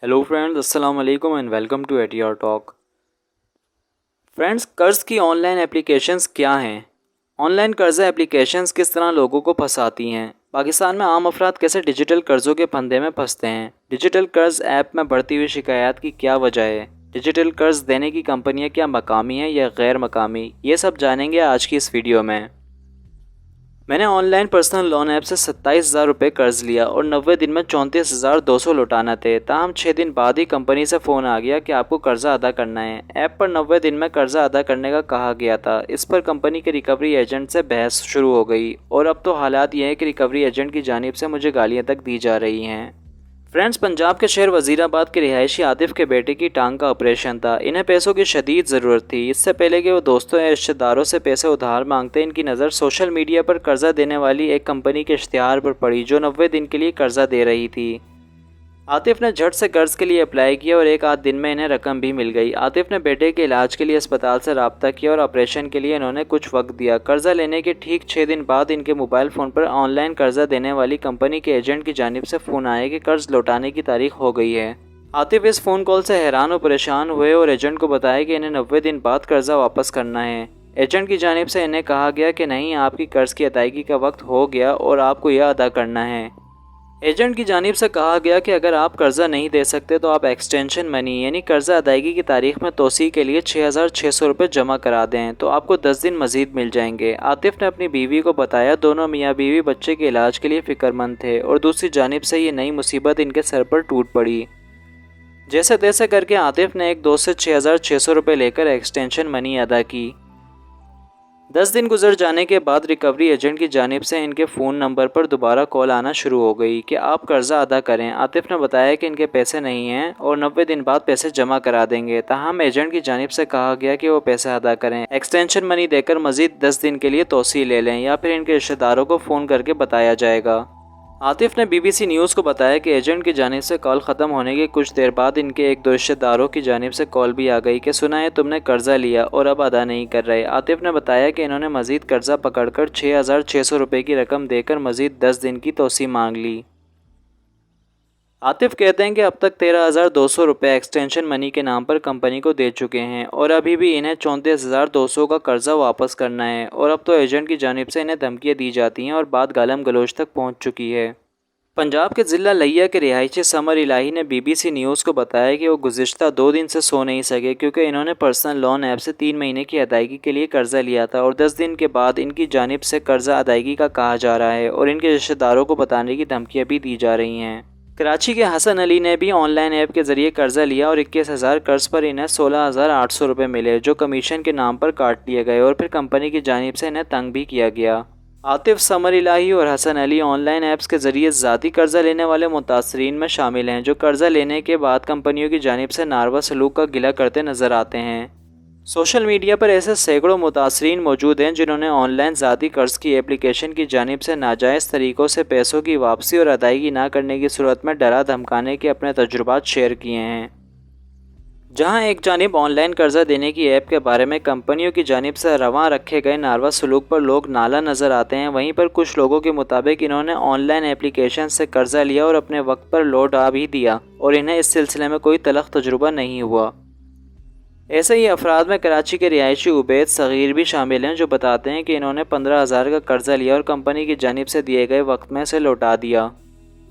Hello friends, अस्सलाम वालेकुम and welcome to ATR talk. Friends, कर्ज़ की ऑनलाइन एप्लीकेशंस क्या हैं? ऑनलाइन कर्ज़ एप्लीकेशंस किस तरह लोगों को फंसाती हैं? पाकिस्तान में आम अफराद कैसे डिजिटल कर्ज़ों के फंदे में फंसते हैं? डिजिटल कर्ज़ ऐप में बढ़ती हुई शिकायत की क्या वजह है? डिजिटल कर्ज़ देने की कंपनियां क्या मकामी हैं या गैर मकामी? ये सब जानेंगे आज की इस वीडियो में। मैंने ऑनलाइन पर्सनल लोन ऐप से 27,000 रुपये कर्ज लिया और 90 दिन में 34,200 लौटाना थे। ताहम 6 दिन बाद ही कंपनी से फ़ोन आ गया कि आपको कर्जा अदा करना है। ऐप पर 90 दिन में कर्जा अदा करने का कहा गया था। इस पर कंपनी के रिकवरी एजेंट से बहस शुरू हो गई और अब तो हालात ये हैं कि रिकवरी एजेंट की जानिब से मुझे गालियाँ तक दी जा रही हैं। फ्रेंड्स, पंजाब के शहर वजीराबाद के रिहायशी आतिफ के बेटे की टांग का ऑपरेशन था। इन्हें पैसों की शदीद ज़रूरत थी। इससे पहले कि वो दोस्तों या रिश्तेदारों से पैसे उधार मांगते, इनकी नज़र सोशल मीडिया पर कर्जा देने वाली एक कंपनी के इश्तिहार पर पड़ी जो 90 दिन के लिए कर्जा दे रही थी। आतिफ ने झट से कर्ज के लिए अप्लाई किया और एक आध दिन में इन्हें रकम भी मिल गई। आतिफ ने बेटे के इलाज के लिए अस्पताल से रब्ता किया और ऑपरेशन के लिए इन्होंने कुछ वक्त दिया। कर्जा लेने के ठीक 6 दिन बाद इनके मोबाइल फ़ोन पर ऑनलाइन कर्जा देने वाली कंपनी के एजेंट की जानिब से फ़ोन आया कि कर्ज लौटाने की तारीख हो गई है। आतिफ इस फ़ोन कॉल से हैरान और परेशान हुए और एजेंट को बताया कि इन्हें 90 दिन बाद कर्जा वापस करना है। एजेंट की जानिब से इन्हें कहा गया कि नहीं, आपकी कर्ज की अदायगी का वक्त हो गया और आपको यह अदा करना है। एजेंट की जानिब से कहा गया कि अगर आप कर्ज़ा नहीं दे सकते तो आप एक्सटेंशन मनी यानी कर्ज़ा अदायगी की तारीख में तोसी के लिए 6,600 रुपये जमा करा दें तो आपको 10 दिन मज़ीद मिल जाएंगे। आतिफ ने अपनी बीवी को बताया। दोनों मियाँ बीवी बच्चे के इलाज के लिए फ़िक्रमंद थे और दूसरी जानिब से ये नई मुसीबत इनके सर पर टूट पड़ी। जैसे तैसे करके आतिफ ने एक दोस्त से 6,600 रुपये लेकर एक्सटेंशन मनी अदा की। 10 दिन गुजर जाने के बाद रिकवरी एजेंट की जानिब से इनके फ़ोन नंबर पर दोबारा कॉल आना शुरू हो गई कि आप कर्ज़ा अदा करें। आतिफ ने बताया कि इनके पैसे नहीं हैं और 90 दिन बाद पैसे जमा करा देंगे। ताहम एजेंट की जानिब से कहा गया कि वो पैसे अदा करें, एक्सटेंशन मनी देकर मज़ीद 10 दिन के लिए तोसी ले लें या फिर इनके रिश्तेदारों को फ़ोन करके बताया जाएगा। आतिफ ने बीबीसी न्यूज़ को बताया कि एजेंट की जानिब से कॉल ख़त्म होने के कुछ देर बाद इनके एक दो रिश्तेदारों की जानिब से कॉल भी आ गई कि सुना है तुमने कर्ज़ा लिया और अब अदा नहीं कर रहे। आतिफ ने बताया कि इन्होंने मज़ीद कर्ज़ा पकड़कर 6,600 रुपये की रकम देकर मज़ीद 10 दिन की तोसी मांग ली। आतिफ कहते हैं कि अब तक 13,200 रुपये एक्सटेंशन मनी के नाम पर कंपनी को दे चुके हैं और अभी भी इन्हें 34,200 का कर्जा वापस करना है और अब तो एजेंट की जानिब से इन्हें धमकियां दी जाती हैं और बात गालम गलोच तक पहुंच चुकी है। पंजाब के ज़िला लिया के रिहायशी समर इलाही ने बीबीसी न्यूज़ को बताया कि वो गुज़िश्ता 2 दिन से सो नहीं सके क्योंकि इन्होंने पर्सनल लोन ऐप से 3 महीने की अदायगी के लिए कर्जा लिया था और 10 दिन के बाद इनकी जानिब से कर्जा अदायगी का कहा जा रहा है और इनके रिश्तेदारों को बताने की धमकियाँ भी दी जा रही हैं। कराची के हसन अली ने भी ऑनलाइन ऐप के ज़रिए कर्जा लिया और 21,000 कर्ज पर इन्हें 16,800 रुपये मिले जो कमीशन के नाम पर काट लिए गए और फिर कंपनी की जानिब से इन्हें तंग भी किया गया। आतिफ, समर इलाही और हसन अली ऑनलाइन ऐप्स के ज़रिए ज़ाती कर्जा लेने वाले मुतासरीन में शामिल हैं जो कर्जा लेने के बाद कंपनियों की जानिब से नारवा सलूक का गिला करते नज़र आते हैं। सोशल मीडिया पर ऐसे सैकड़ों मुतासरीन मौजूद हैं जिन्होंने ऑनलाइन ज़ाती कर्ज की एप्लीकेशन की जानिब से नाजायज़ तरीक़ों से पैसों की वापसी और अदायगी ना करने की सूरत में डरा धमकाने के अपने तजुर्बात शेयर किए हैं। जहां एक जानिब ऑनलाइन कर्जा देने की ऐप के बारे में कंपनियों की जानिब से रवां रखे गए नारवा सलूक पर लोग नाला नज़र आते हैं, वहीं पर कुछ लोगों के मुताबिक इन्होंने ऑनलाइन एप्लीकेशन से कर्जा लिया और अपने वक्त पर लौटा भी दिया और इन्हें इस सिलसिले में कोई तलख तजुर्बा नहीं हुआ। ऐसे ही अफराद में कराची के रिहायशी उबैद सगीर भी शामिल हैं जो बताते हैं कि इन्होंने 15,000 का कर्जा लिया और कंपनी की जानिब से दिए गए वक्त में से लौटा दिया।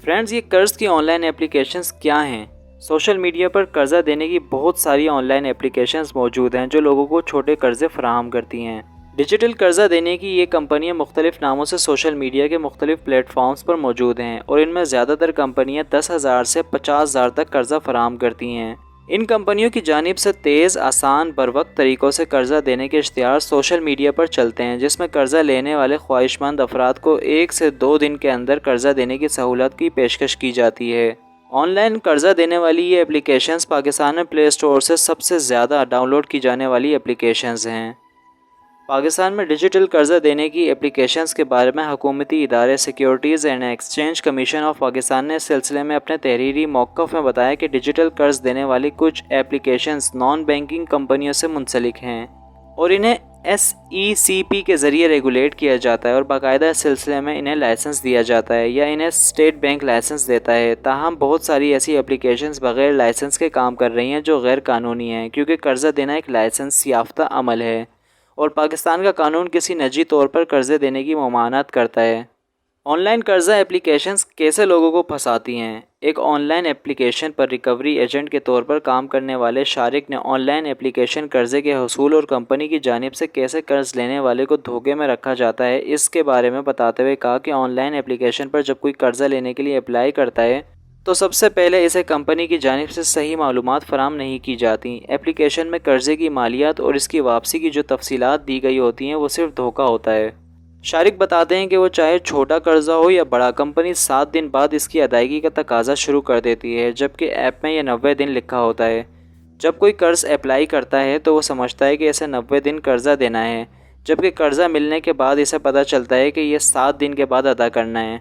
फ्रेंड्स, ये कर्ज़ की ऑनलाइन एप्लीकेशंस क्या हैं? सोशल मीडिया पर कर्जा देने की बहुत सारी ऑनलाइन एप्लीकेशंस मौजूद हैं जो लोगों को छोटे कर्जे फराहम करती हैं। डिजिटल कर्जा देने की ये कंपनियां मुख्तलिफ नामों से सोशल मीडिया के मुख्तलिफ प्लेटफॉर्म्स पर मौजूद हैं और इनमें ज़्यादातर कंपनियां 10,000 से 50,000 तक कर्जा फराहम करती हैं। इन कंपनियों की जानिब से तेज़, आसान, बरवक्त तरीक़ों से कर्जा देने के इश्तिहार सोशल मीडिया पर चलते हैं जिसमें कर्जा लेने वाले ख्वाहिशमंद अफराद को 1 से 2 दिन के अंदर कर्जा देने की सहूलत की पेशकश की जाती है। ऑनलाइन कर्जा देने वाली ये एप्लीकेशंस पाकिस्तान में प्ले स्टोर से सबसे ज़्यादा डाउनलोड की जाने वाली एप्लीकेशंस हैं। पाकिस्तान में डिजिटल कर्जा देने की एप्लीकेशंस के बारे में हुकूमती इदारे securities and exchange commission of Pakistan ने इस सिलसिले में अपने तहरीरी मौक़िफ़ में बताया कि डिजिटल कर्ज देने वाली कुछ एप्लीकेशंस नॉन बैंकिंग कंपनियों से मुंसलिक हैं और इन्हें SECP کے ذریعے ریگولیٹ کیا جاتا ہے اور باقاعدہ سلسلے میں انہیں لائسنس دیا جاتا ہے یا انہیں اسٹیٹ بینک لائسنس دیتا ہے۔ تاہم بہت ساری ایسی اپلیکیشنز بغیر لائسنس کے کام کر رہی ہیں جو غیر قانونی ہیں، کیونکہ قرضہ دینا ایک لائسنس یافتہ عمل ہے اور پاکستان کا قانون کسی نجی طور پر قرضے دینے کی ممانعت کرتا ہے۔ آن لائن قرضہ اپلیکیشنز کیسے لوگوں کو پھنساتی ہیں؟ ایک on line application per recovery agent کے طور پر کام کرنے والے شارک نے آن لائن اپلیکیشن قرضے کے حصول اور کمپنی کی جانب سے کیسے قرض لینے والے کو دھوکے میں رکھا جاتا ہے اس کے بارے میں بتاتے ہوئے کہا کہ آن لائن اپلیکیشن پر جب کوئی قرضہ لینے کے لیے اپلائی کرتا ہے تو سب سے پہلے اسے کمپنی کی جانب سے صحیح معلومات فراہم نہیں کی جاتی۔ اپلیکیشن میں قرضے کی مالیات اور اس کی واپسی کی جو تفصیلات دی گئی ہوتی ہیں وہ صرف دھوکہ ہوتا ہے۔ شارک بتاتے ہیں کہ وہ چاہے چھوٹا قرضہ ہو یا بڑا، کمپنی 7 دن بعد اس کی ادائیگی کا تقاضا شروع کر دیتی ہے، جبکہ ایپ میں یہ 90 دن لکھا ہوتا ہے۔ جب کوئی قرض اپلائی کرتا ہے تو وہ سمجھتا ہے کہ اسے 90 دن قرضہ دینا ہے، جبکہ قرضہ ملنے کے بعد اسے پتہ چلتا ہے کہ یہ 7 دن کے بعد ادا کرنا ہے۔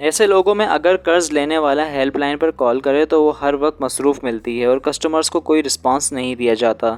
ایسے لوگوں میں اگر قرض لینے والا ہیلپ لائن پر کال کرے تو وہ ہر وقت مصروف ملتی ہے اور کسٹمرز کو کوئی رسپانس نہیں دیا جاتا۔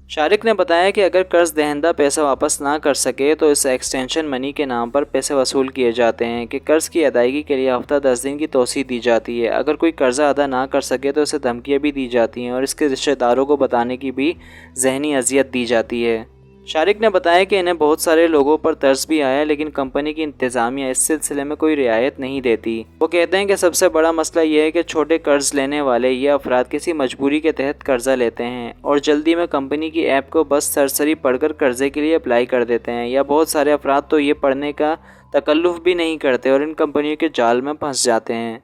شارک نے بتایا کہ اگر قرض دہندہ پیسہ واپس نہ کر سکے تو اس ایکسٹینشن منی کے نام پر پیسے وصول کیے جاتے ہیں کہ قرض کی ادائیگی کے لیے ہفتہ 10 دن کی توسیع دی جاتی ہے۔ اگر کوئی قرضہ ادا نہ کر سکے تو اسے دھمکیاں بھی دی جاتی ہیں اور اس کے رشتہ داروں کو بتانے کی بھی ذہنی اذیت دی جاتی ہے۔ شارک نے بتایا کہ انہیں بہت سارے لوگوں پر ترس بھی آیا، لیکن کمپنی کی انتظامیہ اس سلسلے میں کوئی رعایت نہیں دیتی۔ وہ کہتے ہیں کہ سب سے بڑا مسئلہ یہ ہے کہ چھوٹے قرض لینے والے یہ افراد کسی مجبوری کے تحت قرضہ لیتے ہیں اور جلدی میں کمپنی کی ایپ کو بس سرسری پڑھ کر قرضے کے لیے اپلائی کر دیتے ہیں، یا بہت سارے افراد تو یہ پڑھنے کا تکلف بھی نہیں کرتے اور ان کمپنیوں کے جال میں پھنس جاتے ہیں۔